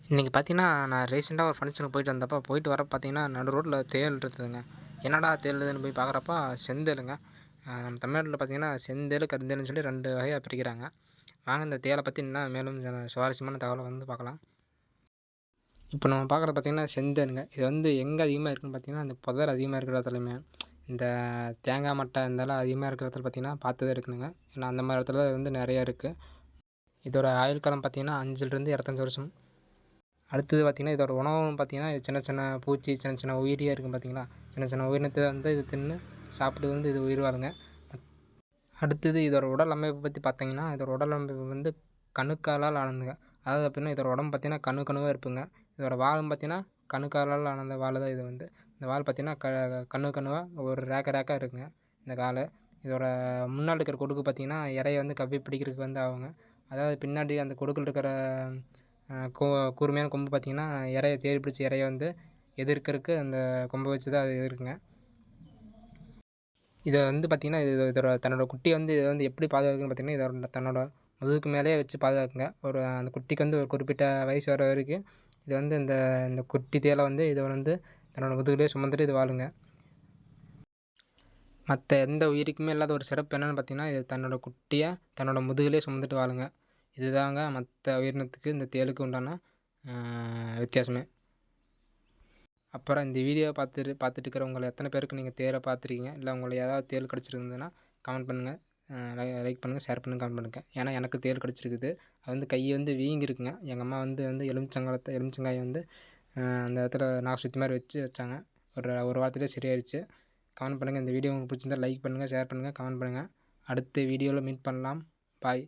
இன்றைக்கி பார்த்தீங்கன்னா, நான் ரீசெண்டாக ஒரு ஃபங்க்ஷனுக்கு போயிட்டு வந்தப்போ, போயிட்டு வரப்போ பார்த்தீங்கன்னா, நடு ரோட்ல தேள் இருந்ததுங்க. என்னடா தேளுதுன்னு போய் பார்க்குறப்ப செந்தேளுங்க. நம்ம தமிழ்நாட்டில பார்த்தீங்கன்னா, செந்தேளு, கருந்தேளுன்னு சொல்லி 2 வகையா பிரிக்கிறாங்க. வாங்க இந்த தேள பத்தி இன்னும் மேலும் சுவாரஸ்யமான தகவல வந்து பார்க்கலாம். இப்போ நம்ம பார்க்குறது பார்த்தீங்கன்னா, செந்தேளுங்க. இது வந்து எங்கே அதிகமாக இருக்குன்னு பார்த்தீங்கன்னா, இந்த புதர் அதிகமாக இருக்கிற இடத்துலயுமே, இந்த தேங்காய் மட்டை இதெல்லாம் அதிகமாக இருக்கிற இடத்துல பார்த்தீங்கன்னா, பார்த்து தான் எடுக்கணுங்க. ஏன்னா அந்த மாரி இடத்துல வந்து நெறையா இருக்கு. இதோட ஆயுள் காலம் பார்த்தீங்கன்னா, 5லிருந்து 25 வருஷம். அடுத்தது பார்த்திங்கன்னா, இதோட உணவும் பார்த்திங்கன்னா, இது சின்ன சின்ன பூச்சி, சின்ன சின்ன உயிரியாக இருக்கும் பார்த்திங்களா? சின்ன சின்ன உயிரினத்த வந்து இது தின்னு சாப்பிட்டு வந்து இது உயிர் வாழுங்க. அடுத்தது இதோட உடல் அமைப்பை பற்றி பார்த்தீங்கன்னா, இதோட உடல் அமைப்பு வந்து கணுக்காலால் ஆனதுங்க. அதாவது எப்படின்னா, இதோட உடம்பு பார்த்திங்கன்னா, கணுவா இருப்புங்க. இதோட வாலும் பார்த்திங்கன்னா, கணுக்காலால் ஆன வால் தான் இது வந்து. இந்த வால் பார்த்திங்கன்னா, கணுவா ஒரு ரேக்கா இருக்குங்க இந்த காலு. இதோட முன்னாடி இருக்கிற கொடுக்கு பார்த்திங்கன்னா, இரைய வந்து கவ்வி பிடிக்கிறதுக்கு வந்து ஆகுங்க. அதாவது பின்னாடி அந்த கொடுக்குல இருக்கிற கூர்மையான கொம்பு பார்த்திங்கன்னா, இரைய தேடி பிடிச்ச இரைய வந்து எதிர்க்கிறதுக்கு அந்த கொம்பை வச்சு தான் அது எதிர்க்குங்க. இதை வந்து பார்த்திங்கன்னா, இதோட தன்னோட குட்டியை வந்து இதை வந்து எப்படி பாதுகாக்குன்னு பார்த்திங்கன்னா, இதோட தன்னோட முதுகுக்கு மேலேயே வச்சு பாதுகாக்குங்க. அந்த குட்டிக்கு வந்து ஒரு குறிப்பிட்ட வயசு வர வரைக்கும் இது வந்து இந்த இந்த குட்டி தேளை வந்து இதை வந்து தன்னோட முதுகுலேயே சுமந்துட்டு இது வாழுங்க. மற்ற எந்த உயிருக்குமே இல்லாத ஒரு சிறப்பு என்னென்னு பார்த்திங்கன்னா, இது தன்னோட குட்டியை தன்னோட முதுகுலேயே சுமந்துட்டு வாழுங்க. இதுதாங்க மற்ற உயிரினத்துக்கு இந்த தேளுக்கு உண்டான வித்தியாசமே. அப்புறம் இந்த வீடியோவை பார்த்துட்டு இருக்கிறவங்க எத்தனை பேருக்கு நீங்கள் தேளை பார்த்துருக்கீங்க? இல்லை உங்களுக்கு ஏதாவது தேள் கடிச்சிருந்ததுன்னா கமெண்ட் பண்ணுங்கள். லைக் பண்ணுங்கள், ஷேர் பண்ணுங்கள், கமெண்ட் பண்ணுங்கள். ஏன்னா எனக்கு தேள் கடிச்சிருக்குது. அது வந்து கை வந்து வீங்கியிருக்குங்க. எங்கள் அம்மா வந்து எலுமிச்சங்காயை வந்து அந்த இடத்துல நாக்கு சுத்தி மாதிரி வச்சாங்க. ஒரு வாரத்திலே சரியாயிருச்சு. கமெண்ட் பண்ணுங்கள். இந்த வீடியோ உங்களுக்கு பிடிச்சிருந்தா லைக் பண்ணுங்கள், ஷேர் பண்ணுங்கள், கமெண்ட் பண்ணுங்கள். அடுத்த வீடியோவில் மீட் பண்ணலாம். பாய்.